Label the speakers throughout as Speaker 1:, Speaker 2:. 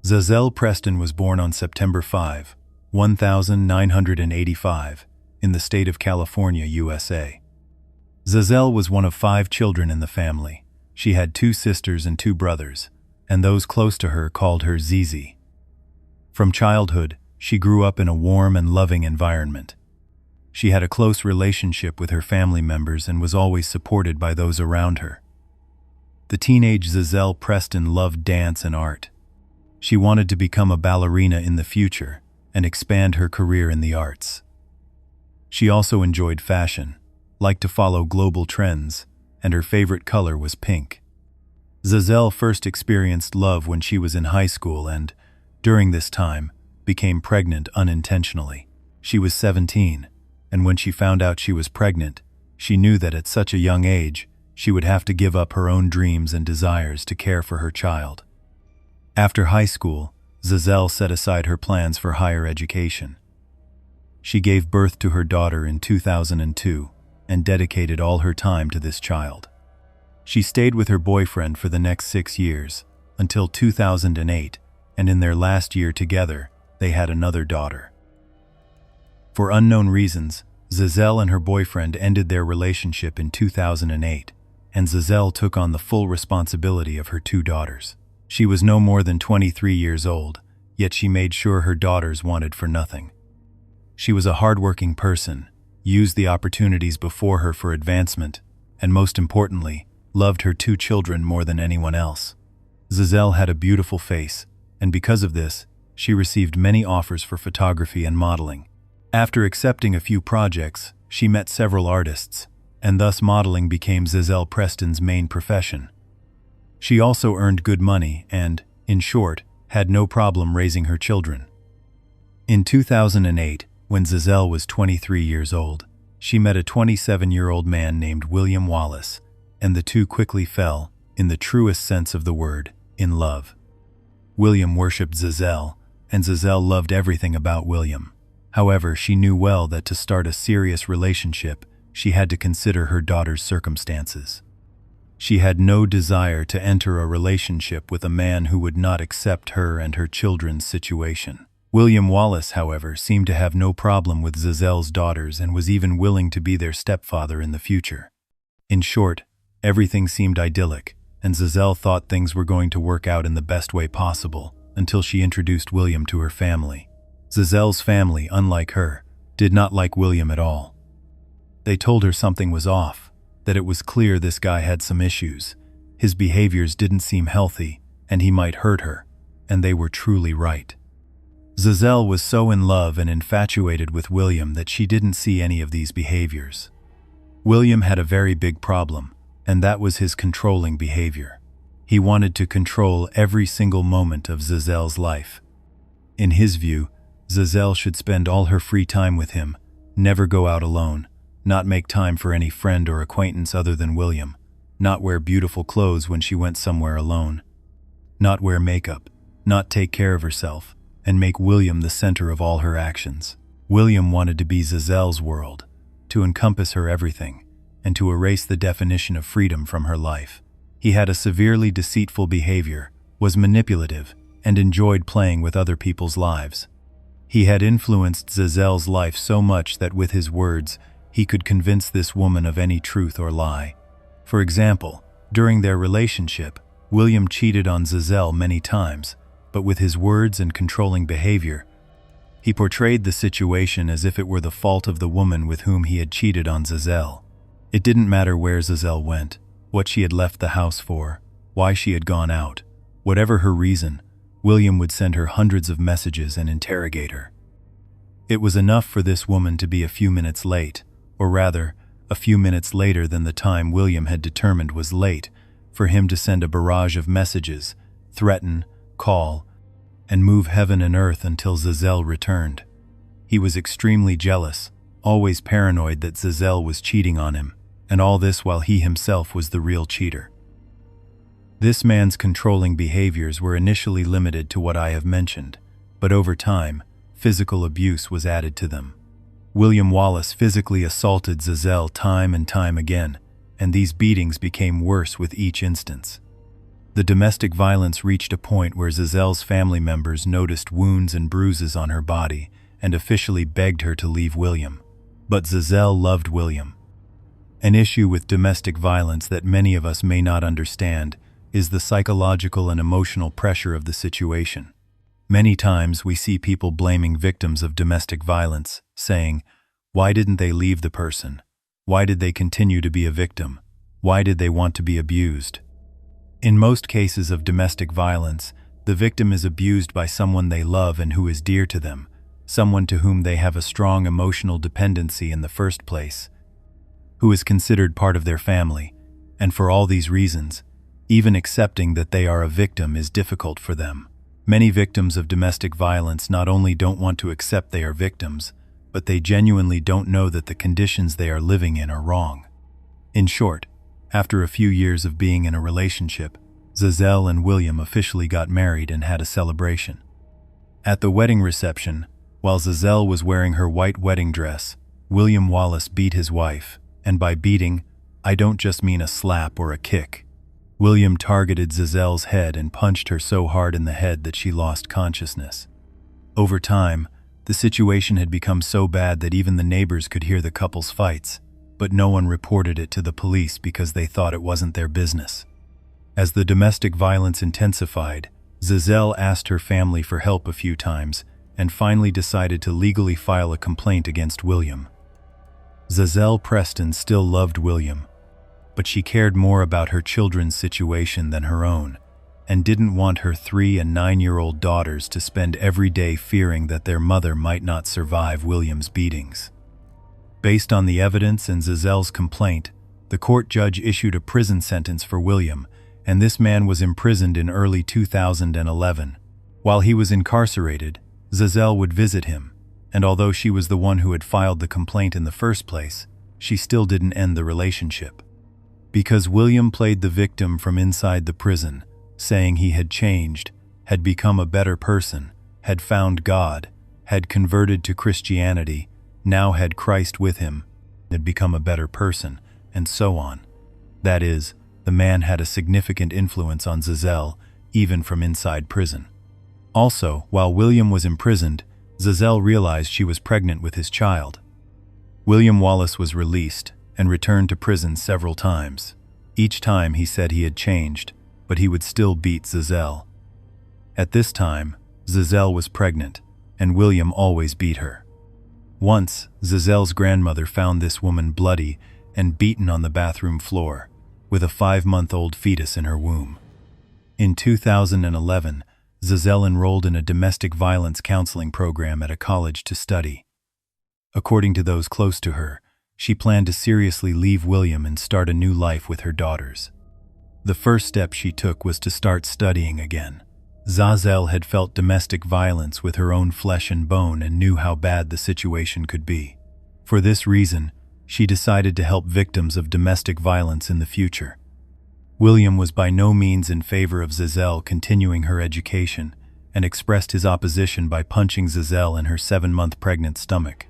Speaker 1: Za'Zell Preston was born on September 5, 1985, in the state of California, USA. Za'Zell was one of 5 children in the family. She had 2 sisters and 2 brothers, and those close to her called her Zizi. From childhood, she grew up in a warm and loving environment. She had a close relationship with her family members and was always supported by those around her. The teenage Za'Zell Preston loved dance and art. She wanted to become a ballerina in the future and expand her career in the arts. She also enjoyed fashion, liked to follow global trends, and her favorite color was pink. Za'Zell first experienced love when she was in high school and, during this time, became pregnant unintentionally. She was 17, and when she found out she was pregnant, she knew that at such a young age, she would have to give up her own dreams and desires to care for her child. After high school, Za'Zell set aside her plans for higher education. She gave birth to her daughter in 2002 and dedicated all her time to this child. She stayed with her boyfriend for the next 6 years, until 2008, and in their last year together, they had another daughter. For unknown reasons, Za'Zell and her boyfriend ended their relationship in 2008, and Za'Zell took on the full responsibility of her 2 daughters. She was no more than 23 years old, yet she made sure her daughters wanted for nothing. She was a hardworking person, used the opportunities before her for advancement, and most importantly, loved her 2 children more than anyone else. Za'Zell had a beautiful face, and because of this, she received many offers for photography and modeling. After accepting a few projects, she met several artists, and thus modeling became Za'Zell Preston's main profession. She also earned good money and, in short, had no problem raising her children. In 2008, when Za'Zell was 23 years old, she met a 27-year-old man named William Wallace, and the two quickly fell, in the truest sense of the word, in love. William worshipped Za'Zell, and Za'Zell loved everything about William. However, she knew well that to start a serious relationship, she had to consider her daughter's circumstances. She had no desire to enter a relationship with a man who would not accept her and her children's situation. William Wallace, however, seemed to have no problem with Za'Zell's daughters and was even willing to be their stepfather in the future. In short, everything seemed idyllic, and Za'Zell thought things were going to work out in the best way possible until she introduced William to her family. Za'Zell's family, unlike her, did not like William at all. They told her something was off, that it was clear this guy had some issues. His behaviors didn't seem healthy, and he might hurt her, and they were truly right. Za'Zell was so in love and infatuated with William that she didn't see any of these behaviors. William had a very big problem, and that was his controlling behavior. He wanted to control every single moment of Za'Zell's life. In his view, Za'Zell should spend all her free time with him, never go out alone, not make time for any friend or acquaintance other than William, not wear beautiful clothes when she went somewhere alone, not wear makeup, not take care of herself, and make William the center of all her actions. William wanted to be Za'Zell's world, to encompass her everything, and to erase the definition of freedom from her life. He had a severely deceitful behavior, was manipulative, and enjoyed playing with other people's lives. He had influenced Za'Zell's life so much that with his words, he could convince this woman of any truth or lie. For example, during their relationship, William cheated on Za'Zell many times, but with his words and controlling behavior, he portrayed the situation as if it were the fault of the woman with whom he had cheated on Za'Zell. It didn't matter where Za'Zell went, what she had left the house for, why she had gone out. Whatever her reason, William would send her hundreds of messages and interrogate her. It was enough for this woman to be a few minutes late, or rather, a few minutes later than the time William had determined was late, for him to send a barrage of messages, threaten, call, and move heaven and earth until Za'Zell returned. He was extremely jealous, always paranoid that Za'Zell was cheating on him, and all this while he himself was the real cheater. This man's controlling behaviors were initially limited to what I have mentioned, but over time, physical abuse was added to them. William Wallace physically assaulted Za'Zell time and time again, and these beatings became worse with each instance. The domestic violence reached a point where Za'Zell's family members noticed wounds and bruises on her body and officially begged her to leave William. But Za'Zell loved William. An issue with domestic violence that many of us may not understand is the psychological and emotional pressure of the situation. Many times we see people blaming victims of domestic violence, saying, "Why didn't they leave the person? Why did they continue to be a victim? Why did they want to be abused?" In most cases of domestic violence, the victim is abused by someone they love and who is dear to them, someone to whom they have a strong emotional dependency in the first place, who is considered part of their family, and for all these reasons, even accepting that they are a victim is difficult for them. Many victims of domestic violence not only don't want to accept they are victims, but they genuinely don't know that the conditions they are living in are wrong. In short, after a few years of being in a relationship, Za'Zell and William officially got married and had a celebration. At the wedding reception, while Za'Zell was wearing her white wedding dress, William Wallace beat his wife, and by beating, I don't just mean a slap or a kick. William targeted Za'Zell's head and punched her so hard in the head that she lost consciousness. Over time, the situation had become so bad that even the neighbors could hear the couple's fights, but no one reported it to the police because they thought it wasn't their business. As the domestic violence intensified, Za'Zell asked her family for help a few times and finally decided to legally file a complaint against William. Za'Zell Preston still loved William, but she cared more about her children's situation than her own, and didn't want her 3- and 9-year-old daughters to spend every day fearing that their mother might not survive William's beatings. Based on the evidence and Za'Zell's complaint, the court judge issued a prison sentence for William, and this man was imprisoned in early 2011. While he was incarcerated, Za'Zell would visit him, and although she was the one who had filed the complaint in the first place, she still didn't end the relationship. Because William played the victim from inside the prison, saying he had changed, had become a better person, had found God, had converted to Christianity, now had Christ with him, had become a better person, and so on. That is, the man had a significant influence on Za'Zell, even from inside prison. Also, while William was imprisoned, Za'Zell realized she was pregnant with his child. William Wallace was released and returned to prison several times. Each time he said he had changed, but he would still beat Za'Zell. At this time, Za'Zell was pregnant, and William always beat her. Once, Za'Zell's grandmother found this woman bloody and beaten on the bathroom floor, with a 5-month-old fetus in her womb. In 2011, Za'Zell enrolled in a domestic violence counseling program at a college to study. According to those close to her, she planned to seriously leave William and start a new life with her daughters. The first step she took was to start studying again. Za'Zell had felt domestic violence with her own flesh and bone and knew how bad the situation could be. For this reason, she decided to help victims of domestic violence in the future. William was by no means in favor of Za'Zell continuing her education and expressed his opposition by punching Za'Zell in her 7-month pregnant stomach.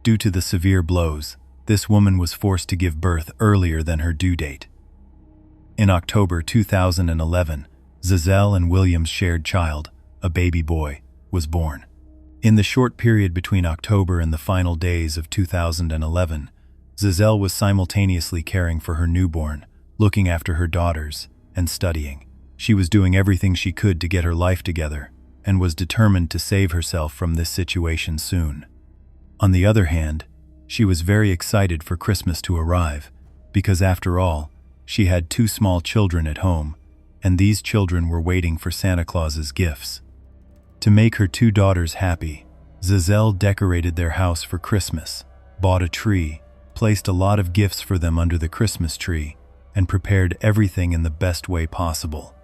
Speaker 1: Due to the severe blows, this woman was forced to give birth earlier than her due date. In October 2011, Za'Zell and William's shared child, a baby boy, was born. In the short period between October and the final days of 2011, Za'Zell was simultaneously caring for her newborn, looking after her daughters, and studying. She was doing everything she could to get her life together, and was determined to save herself from this situation soon. On the other hand, she was very excited for Christmas to arrive, because after all, she had 2 small children at home, and these children were waiting for Santa Claus's gifts. To make her 2 daughters happy, Za'Zell decorated their house for Christmas, bought a tree, placed a lot of gifts for them under the Christmas tree, and prepared everything in the best way possible.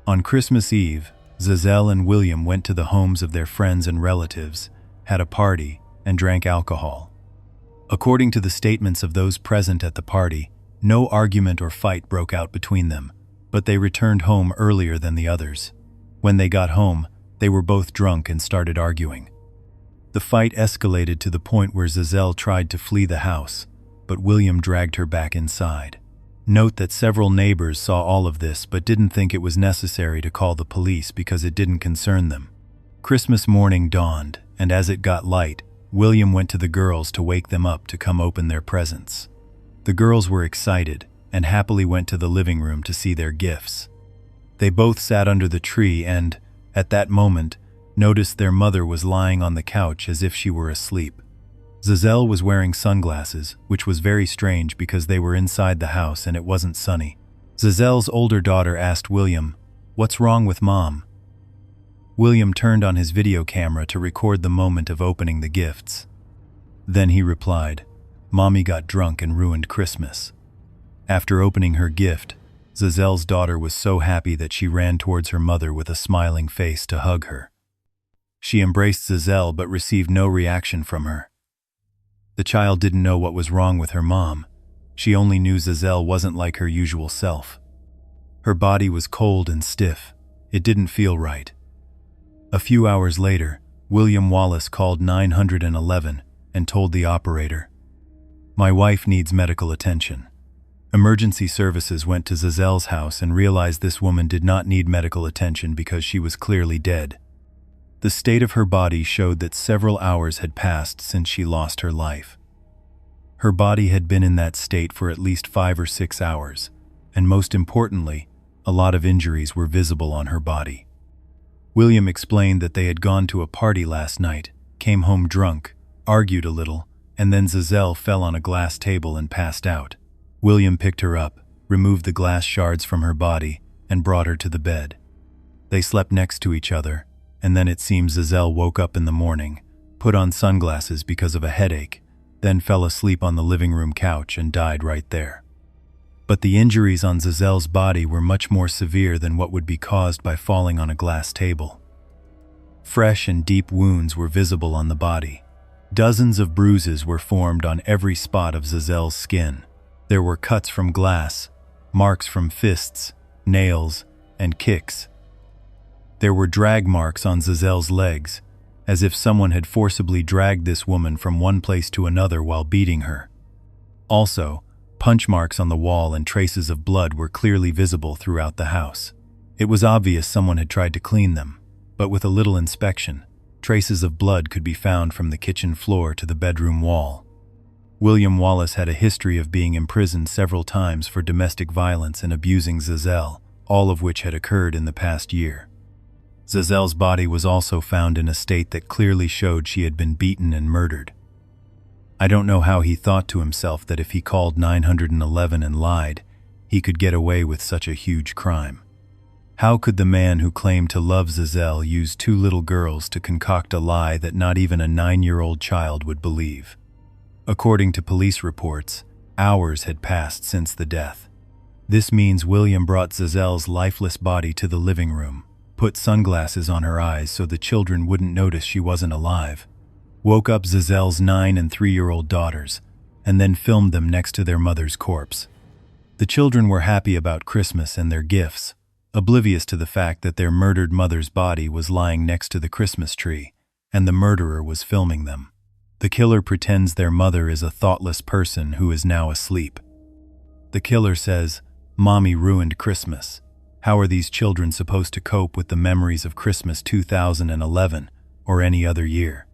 Speaker 1: On Christmas Eve, Za'Zell and William went to the homes of their friends and relatives, had a party, and drank alcohol. According to the statements of those present at the party, no argument or fight broke out between them, but they returned home earlier than the others. When they got home, they were both drunk and started arguing. The fight escalated to the point where Za'Zell tried to flee the house, but William dragged her back inside. Note that several neighbors saw all of this but didn't think it was necessary to call the police because it didn't concern them. Christmas morning dawned, and as it got light, William went to the girls to wake them up to come open their presents. The girls were excited and happily went to the living room to see their gifts. They both sat under the tree and, at that moment, noticed their mother was lying on the couch as if she were asleep. Za'Zell was wearing sunglasses, which was very strange because they were inside the house and it wasn't sunny. Za'Zell's older daughter asked William, "What's wrong with Mom?" William turned on his video camera to record the moment of opening the gifts. Then he replied, "Mommy got drunk and ruined Christmas." After opening her gift, Za'Zell's daughter was so happy that she ran towards her mother with a smiling face to hug her. She embraced Za'Zell but received no reaction from her. The child didn't know what was wrong with her mom. She only knew Za'Zell wasn't like her usual self. Her body was cold and stiff. It didn't feel right. A few hours later, William Wallace called 911 and told the operator, "My wife needs medical attention." Emergency services went to Za'Zell's house and realized this woman did not need medical attention because she was clearly dead. The state of her body showed that several hours had passed since she lost her life. Her body had been in that state for at least 5 or 6 hours, and most importantly, a lot of injuries were visible on her body. William explained that they had gone to a party last night, came home drunk, argued a little, and then Za'Zell fell on a glass table and passed out. William picked her up, removed the glass shards from her body, and brought her to the bed. They slept next to each other, and then it seems Za'Zell woke up in the morning, put on sunglasses because of a headache, then fell asleep on the living room couch and died right there. But the injuries on Za'Zell's body were much more severe than what would be caused by falling on a glass table. Fresh and deep wounds were visible on the body. Dozens of bruises were formed on every spot of Za'Zell's skin. There were cuts from glass, marks from fists, nails, and kicks. There were drag marks on Za'Zell's legs, as if someone had forcibly dragged this woman from one place to another while beating her. Also, punch marks on the wall and traces of blood were clearly visible throughout the house. It was obvious someone had tried to clean them, but with a little inspection, traces of blood could be found from the kitchen floor to the bedroom wall. William Wallace had a history of being imprisoned several times for domestic violence and abusing Za'Zell, all of which had occurred in the past year. Za'Zell's body was also found in a state that clearly showed she had been beaten and murdered. I don't know how he thought to himself that if he called 911 and lied, he could get away with such a huge crime. How could the man who claimed to love Za'Zell use 2 little girls to concoct a lie that not even a 9-year-old child would believe? According to police reports, hours had passed since the death. This means William brought Za'Zell's lifeless body to the living room, put sunglasses on her eyes so the children wouldn't notice she wasn't alive, woke up Za'Zell's 9- and 3-year-old daughters, and then filmed them next to their mother's corpse. The children were happy about Christmas and their gifts, oblivious to the fact that their murdered mother's body was lying next to the Christmas tree, and the murderer was filming them. The killer pretends their mother is a thoughtless person who is now asleep. The killer says, "Mommy ruined Christmas." How are these children supposed to cope with the memories of Christmas 2011 or any other year?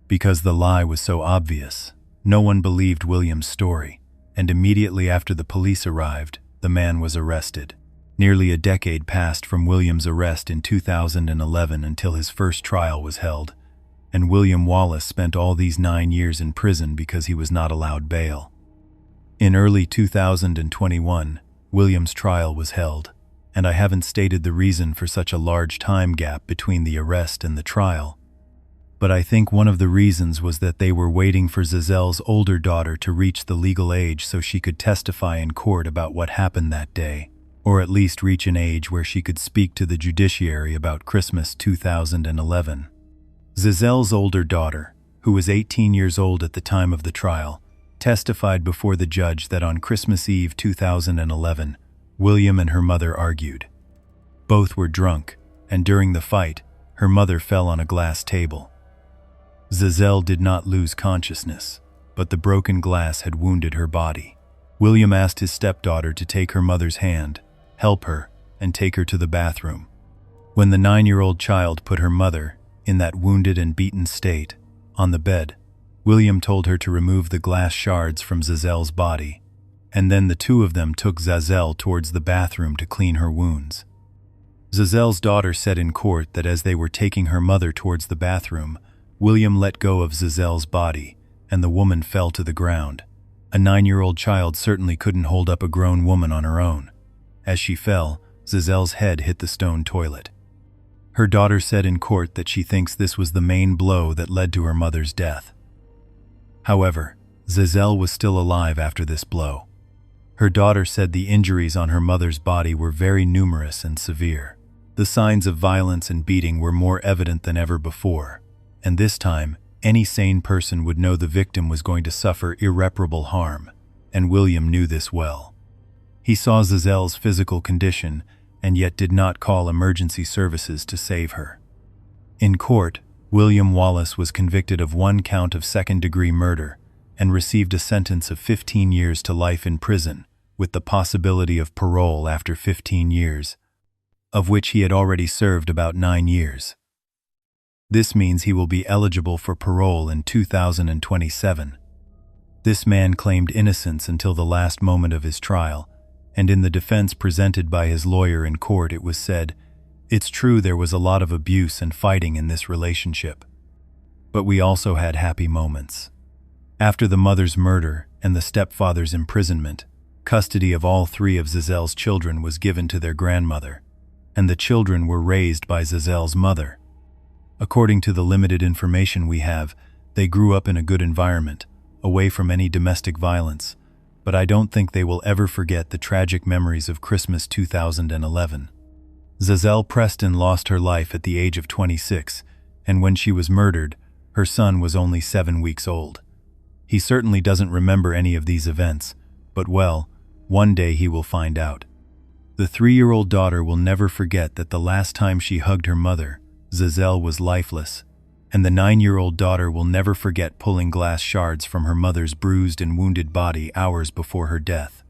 Speaker 1: Because the lie was so obvious, no one believed William's story, and immediately after the police arrived, the man was arrested. Nearly a decade passed from William's arrest in 2011 until his first trial was held, and William Wallace spent all these 9 years in prison because he was not allowed bail. In early 2021, William's trial was held, and I haven't stated the reason for such a large time gap between the arrest and the trial, but I think one of the reasons was that they were waiting for Za'Zell's older daughter to reach the legal age so she could testify in court about what happened that day, or at least reach an age where she could speak to the judiciary about Christmas 2011. Za'Zell's older daughter, who was 18 years old at the time of the trial, testified before the judge that on Christmas Eve 2011, William and her mother argued. Both were drunk, and during the fight, her mother fell on a glass table. Za'Zell did not lose consciousness, but the broken glass had wounded her body. William asked his stepdaughter to take her mother's hand, help her, and take her to the bathroom. When the 9-year-old child put her mother, in that wounded and beaten state, on the bed, William told her to remove the glass shards from Za'Zell's body, and then the two of them took Za'Zell towards the bathroom to clean her wounds. Za'Zell's daughter said in court that as they were taking her mother towards the bathroom, William let go of Za'Zell's body, and the woman fell to the ground. A 9-year-old child certainly couldn't hold up a grown woman on her own. As she fell, Za'Zell's head hit the stone toilet. Her daughter said in court that she thinks this was the main blow that led to her mother's death. However, Za'Zell was still alive after this blow. Her daughter said the injuries on her mother's body were very numerous and severe. The signs of violence and beating were more evident than ever before, and this time, any sane person would know the victim was going to suffer irreparable harm, and William knew this well. He saw Za'Zell's physical condition and yet did not call emergency services to save her. In court, William Wallace was convicted of 1 count of second-degree murder and received a sentence of 15 years to life in prison, with the possibility of parole after 15 years, of which he had already served about 9 years. This means he will be eligible for parole in 2027. This man claimed innocence until the last moment of his trial, and in the defense presented by his lawyer in court it was said, "It's true there was a lot of abuse and fighting in this relationship, but we also had happy moments." After the mother's murder and the stepfather's imprisonment, custody of all 3 of Za'Zell's children was given to their grandmother, and the children were raised by Za'Zell's mother. According to the limited information we have, they grew up in a good environment, away from any domestic violence, but I don't think they will ever forget the tragic memories of Christmas 2011. Za'Zell Preston lost her life at the age of 26, and when she was murdered, her son was only 7 weeks old. He certainly doesn't remember any of these events, but well, one day he will find out. The 3-year-old daughter will never forget that the last time she hugged her mother, Za'Zell was lifeless, and the 9-year-old daughter will never forget pulling glass shards from her mother's bruised and wounded body hours before her death.